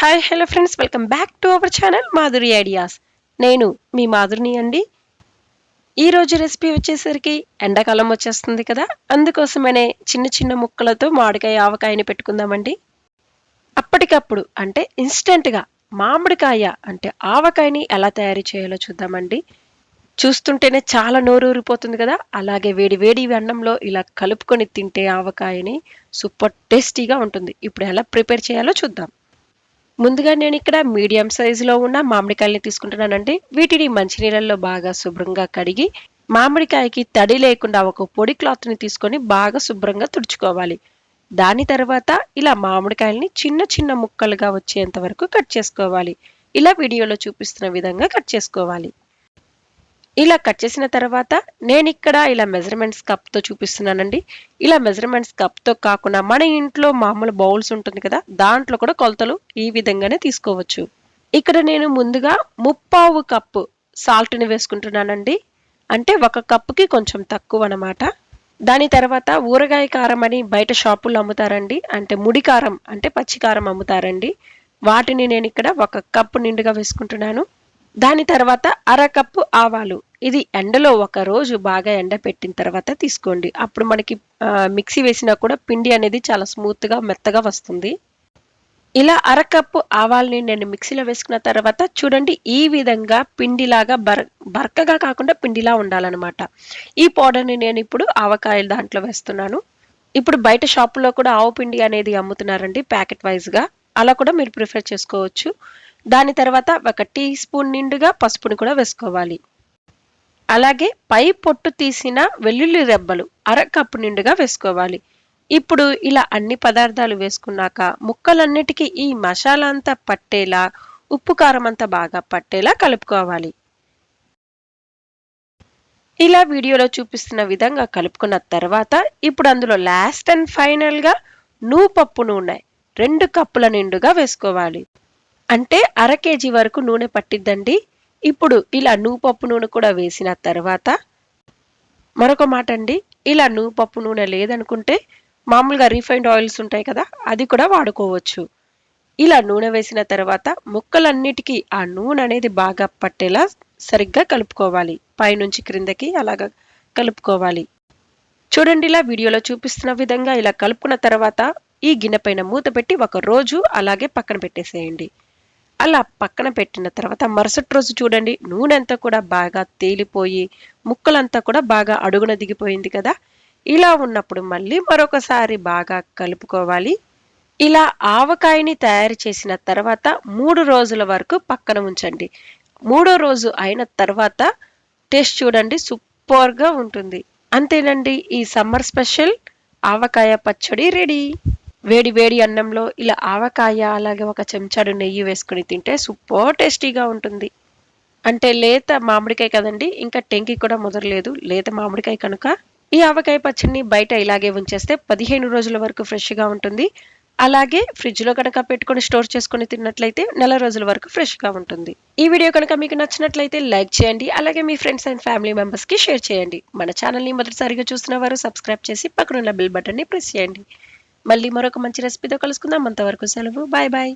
Hi hello friends, welcome back to our channel Madhuri ideas. నేను మీ మాధురిని అండి. ఈరోజు రెసిపీ వచ్చేసరికి ఎండాకాలం వచ్చేస్తుంది కదా, అందుకోసమనే చిన్న చిన్న ముక్కలతో మామిడికాయ ఆవకాయని పెట్టుకుందామండి. అప్పటికప్పుడు అంటే ఇన్స్టెంట్గా మామిడికాయ అంటే ఆవకాయని ఎలా తయారు చేయాలో చూద్దామండి. చూస్తుంటేనే చాలా నోరూరిపోతుంది కదా, అలాగే వేడి వేడి అన్నంలో ఇలా కలుపుకొని తింటే ఆవకాయని సూపర్ టేస్టీగా ఉంటుంది. ఇప్పుడు ఎలా ప్రిపేర్ చేయాలో చూద్దాం. ముందుగా నేను ఇక్కడ మీడియం సైజులో ఉన్న మామిడికాయల్ని తీసుకుంటున్నానండి. వీటిని మంచినీళ్ళల్లో బాగా శుభ్రంగా కడిగి మామిడికాయకి తడి లేకుండా ఒక పొడి క్లాత్ని తీసుకొని బాగా శుభ్రంగా తుడుచుకోవాలి. దాని తర్వాత ఇలా మామిడికాయల్ని చిన్న చిన్న ముక్కలుగా వచ్చేంత వరకు కట్ చేసుకోవాలి. ఇలా వీడియోలో చూపిస్తున్న విధంగా కట్ చేసుకోవాలి. ఇలా కట్ చేసిన తర్వాత నేను ఇక్కడ ఇలా మెజర్మెంట్స్ కప్తో చూపిస్తున్నానండి. ఇలా మెజర్మెంట్స్ కప్తో కాకుండా మన ఇంట్లో మామూలు బౌల్స్ ఉంటుంది కదా, దాంట్లో కూడా కొలతలు ఈ విధంగానే తీసుకోవచ్చు. ఇక్కడ నేను ముందుగా 3/4 కప్పు సాల్ట్ని వేసుకుంటున్నానండి. అంటే 1 కప్పుకి కొంచెం తక్కువ అన్నమాట. దాని తర్వాత ఊరగాయ కారం అని బయట షాపుల్లో అమ్ముతారండి. అంటే ముడి కారం అంటే పచ్చి కారం అమ్ముతారండి. వాటిని నేను ఇక్కడ 1 కప్పు నిండుగా వేసుకుంటున్నాను. దాని తర్వాత 1/2 కప్పు ఆవాలు. ఇది ఎండలో ఒక రోజు బాగా ఎండపెట్టిన తర్వాత తీసుకోండి. అప్పుడు మనకి మిక్సీ వేసినా కూడా పిండి అనేది చాలా స్మూత్గా మెత్తగా వస్తుంది. ఇలా 1/2 కప్పు ఆవాల్ని నేను మిక్సీలో వేసుకున్న తర్వాత చూడండి, ఈ విధంగా పిండిలాగా బరకగా కాకుండా పిండిలా ఉండాలన్నమాట. ఈ పౌడర్ని నేను ఇప్పుడు ఆవకాయలు దాంట్లో వేస్తున్నాను. ఇప్పుడు బయట షాపులో కూడా ఆవు పిండి అనేది అమ్ముతున్నారండి ప్యాకెట్ వైజ్గా. అలా కూడా మీరు ప్రిఫర్ చేసుకోవచ్చు. దాని తర్వాత 1 టీ స్పూన్ నిండుగా పసుపుని కూడా వేసుకోవాలి. అలాగే పై పొట్టు తీసిన వెల్లుల్లి రెబ్బలు 1/2 కప్పు నిండుగా వేసుకోవాలి. ఇప్పుడు ఇలా అన్ని పదార్థాలు వేసుకున్నాక ముక్కలన్నిటికీ ఈ మసాలా అంతా పట్టేలా, ఉప్పు కారం అంతా బాగా పట్టేలా కలుపుకోవాలి. ఇలా వీడియోలో చూపిస్తున్న విధంగా కలుపుకున్న తర్వాత ఇప్పుడు అందులో లాస్ట్ అండ్ ఫైనల్గా నూపప్పు నూనె 2 కప్పుల నిండుగా వేసుకోవాలి. అంటే 1/2 కేజీ వరకు నూనె పట్టిద్దండి. ఇప్పుడు ఇలా నూపప్పు నూనె కూడా వేసిన తర్వాత మరొక మాట అండి, ఇలా నూపప్పు నూనె లేదనుకుంటే మామూలుగా రీఫైండ్ ఆయిల్స్ ఉంటాయి కదా, అది కూడా వాడుకోవచ్చు. ఇలా నూనె వేసిన తర్వాత ముక్కలన్నిటికీ ఆ నూనె అనేది బాగా పట్టేలా సరిగ్గా కలుపుకోవాలి. పైనుంచి క్రిందకి అలాగా కలుపుకోవాలి. చూడండి, ఇలా వీడియోలో చూపిస్తున్న విధంగా ఇలా కలుపుకున్న తర్వాత ఈ గిన్నె పైన మూత పెట్టి 1 రోజు అలాగే పక్కన పెట్టేసేయండి. అలా పక్కన పెట్టిన తర్వాత మరుసటి రోజు చూడండి, నూనె అంతా కూడా బాగా తేలిపోయి ముక్కలంతా కూడా బాగా అడుగున దిగిపోయింది కదా. ఇలా ఉన్నప్పుడు మళ్ళీ మరొకసారి బాగా కలుపుకోవాలి. ఇలా ఆవకాయని తయారు చేసిన తర్వాత 3 రోజుల వరకు పక్కన ఉంచండి. 3వ రోజు అయిన తర్వాత టేస్ట్ చూడండి, సూపర్గా ఉంటుంది. అంతేనండి, ఈ సమ్మర్ స్పెషల్ ఆవకాయ పచ్చడి రెడీ. వేడి వేడి అన్నంలో ఇలా ఆవకాయ అలాగే 1 చెంచాడు నెయ్యి వేసుకుని తింటే సూపర్ టేస్టీగా ఉంటుంది. అంటే లేత మామిడికాయ కదండి, ఇంకా టెంకి కూడా ముదరలేదు, లేత మామిడికాయ కనుక ఈ ఆవకాయ పచ్చడిని బయట ఇలాగే ఉంచేస్తే 15 రోజుల వరకు ఫ్రెష్గా ఉంటుంది. అలాగే ఫ్రిడ్జ్లో కనుక పెట్టుకొని స్టోర్ చేసుకుని తిన్నట్లయితే 1 రోజుల వరకు ఫ్రెష్గా ఉంటుంది. ఈ వీడియో కనుక మీకు నచ్చినట్లయితే లైక్ చేయండి. అలాగే మీ ఫ్రెండ్స్ అండ్ ఫ్యామిలీ మెంబర్స్కి షేర్ చేయండి. మన ఛానల్ని మొదటిసారిగా చూస్తున్న వారు సబ్స్క్రైబ్ చేసి పక్కనున్న బెల్ బటన్ని ప్రెస్ చేయండి. మళ్ళీ మరొక మంచి రెసిపీతో కలుసుకుందాం. అంతవరకు సెలవు. Bye bye.